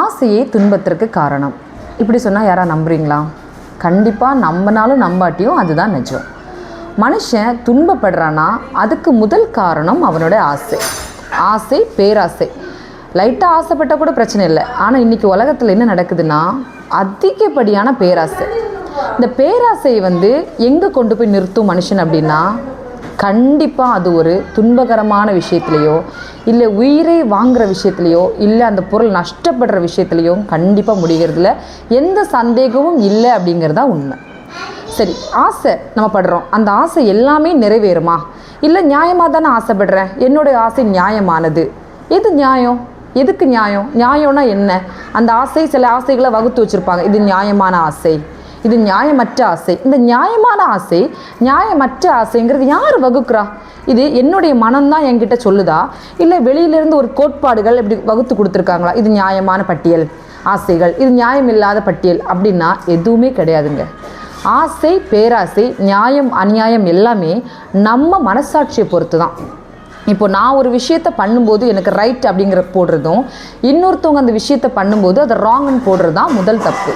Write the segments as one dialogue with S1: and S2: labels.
S1: ஆசையே துன்பத்திற்கு காரணம். இப்படி சொன்னால் யாராவது நம்புறீங்களா? கண்டிப்பாக நம்பினாலும் நம்பாட்டியும் அதுதான் நிஜம். மனுஷன் துன்பப்படுறான்னா அதுக்கு முதல் காரணம் அவனோட ஆசை. ஆசை, பேராசை. லைட்டாக ஆசைப்பட்டால் கூட பிரச்சனை இல்லை. ஆனால் இன்றைக்கி உலகத்தில் என்ன நடக்குதுன்னா அதிகப்படியான பேராசை. இந்த பேராசையை எங்கே கொண்டு போய் நிறுத்தும் மனுஷன் அப்படின்னா, கண்டிப்பாக அது ஒரு துன்பகரமான விஷயத்துலையோ, இல்லை உயிரை வாங்குகிற விஷயத்துலையோ, இல்லை அந்த பொருள் நஷ்டப்படுற விஷயத்துலையோ கண்டிப்பாக முடிகிறதுல எந்த சந்தேகமும் இல்லை அப்படிங்கிறதா உண்மை. சரி, ஆசை நம்ம படுறோம், அந்த ஆசை எல்லாமே நிறைவேறுமா? இல்லை நியாயமாக தானே ஆசைப்படுறேன், என்னுடைய ஆசை நியாயமானது. எது நியாயம்? எதுக்கு நியாயம்? நியாயம்னா என்ன? அந்த ஆசை, சில ஆசைகளை வகுத்து வச்சுருப்பாங்க. இது நியாயமான ஆசை, இது நியாயமற்ற ஆசை. இந்த நியாயமான ஆசை, நியாயமற்ற ஆசைங்கிறது யார் வகுக்கிறா? இது என்னுடைய மனம்தான் என்கிட்ட சொல்லுதா, இல்லை வெளியிலேருந்து ஒரு கோட்பாடுகள் இப்படி வகுத்து கொடுத்துருக்காங்களா? இது நியாயமான பட்டியல் ஆசைகள், இது நியாயம் இல்லாத பட்டியல் அப்படின்னா எதுவுமே கிடையாதுங்க. ஆசை, பேராசை, நியாயம், அநியாயம் எல்லாமே நம்ம மனசாட்சியை பொறுத்து தான். இப்போ நான் ஒரு விஷயத்தை பண்ணும்போது எனக்கு ரைட் அப்படிங்கிற போடுறதும், இன்னொருத்தவங்க அந்த விஷயத்தை பண்ணும்போது அதை ராங்குன்னு போடுறது தான் முதல் தப்பு.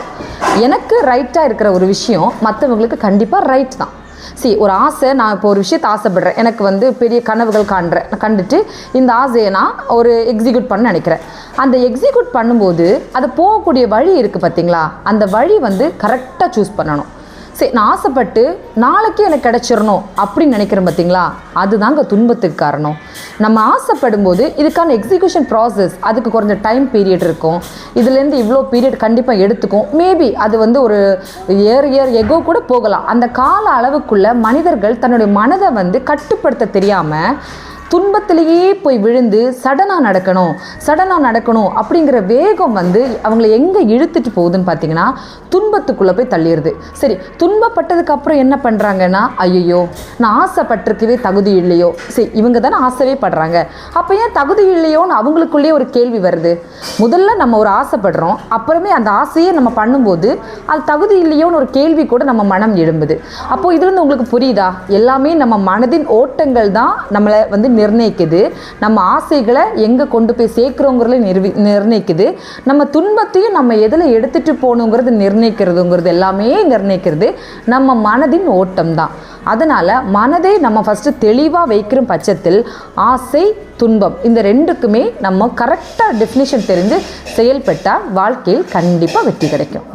S1: எனக்கு ரைட்டாக இருக்கிற ஒரு விஷயம் மற்றவங்களுக்கு கண்டிப்பாக ரைட் தான். ஒரு ஆசை, நான் இப்போ ஒரு விஷயத்தை ஆசைப்படுறேன், எனக்கு பெரிய கனவுகள் கண்டுட்டு இந்த ஆசையை நான் ஒரு எக்ஸிக்யூட் பண்ண நினைக்கிறேன். அந்த எக்ஸிக்யூட் பண்ணும்போது அது போகக்கூடிய வழி இருக்குது பார்த்தீங்களா, அந்த வழி கரெக்டாக சூஸ் பண்ணணும். நான் ஆசைப்பட்டு நாளைக்கு எனக்கு கிடச்சிடணும் அப்படின்னு நினைக்கிறேன் பார்த்தீங்களா, அதுதாங்க துன்பத்துக்கு காரணம். நம்ம ஆசைப்படும் போது இதுக்கான எக்ஸிக்யூஷன் ப்ராசஸ், அதுக்கு கொஞ்ச டைம் பீரியட் இருக்கும். இதுலேருந்து இவ்வளோ பீரியட் கண்டிப்பாக எடுத்துக்கும். மேபி அது ஒரு இயர் எகோ கூட போகலாம். அந்த கால அளவுக்குள்ளே மனிதர்கள் தன்னுடைய மனதை கட்டுப்படுத்த தெரியாமல் துன்பத்திலேயே போய் விழுந்து சடனாக நடக்கணும் அப்படிங்கிற வேகம் அவங்கள எங்கே இழுத்துட்டு போகுதுன்னு பார்த்தீங்கன்னா துன்பத்துக்குள்ளே போய் தள்ளிடுது. சரி, துன்பப்பட்டதுக்கு அப்புறம் என்ன பண்ணுறாங்கன்னா, ஐயோ நான் ஆசைப்பட்டிருக்கவே தகுதி இல்லையோ. சரி, இவங்க தானே ஆசைவே படுறாங்க, அப்போ ஏன் தகுதி இல்லையோன்னு அவங்களுக்குள்ளேயே ஒரு கேள்வி வருது. முதல்ல நம்ம ஒரு ஆசைப்படுறோம், அப்புறமே அந்த ஆசையே நம்ம பண்ணும்போது அது தகுதி இல்லையோன்னு ஒரு கேள்வி கூட நம்ம மனம் எழும்புது. அப்போது இதுலேருந்து உங்களுக்கு புரியுதா, எல்லாமே நம்ம மனதின் ஓட்டங்கள் தான் நம்மளை நிர்ணயிக்குது. நம்ம ஆசைகளை எங்கே கொண்டு போய் சேர்க்குறோங்கிறத நிர்ணயிக்குது. நம்ம துன்பத்தையும் நம்ம எதில் எடுத்துகிட்டு போகணுங்கிறது நிர்ணயிக்கிறதுங்கிறது எல்லாமே நிர்ணயிக்கிறது நம்ம மனதின் ஓட்டம் தான். அதனால் மனதை நம்ம ஃபஸ்ட்டு தெளிவாக வைக்கிற பட்சத்தில் ஆசை, துன்பம் இந்த ரெண்டுக்குமே நம்ம கரெக்டாக டெஃபினிஷன் தெரிஞ்சு செயல்பட்டால் வாழ்க்கையில் கண்டிப்பாக வெற்றி கிடைக்கும்.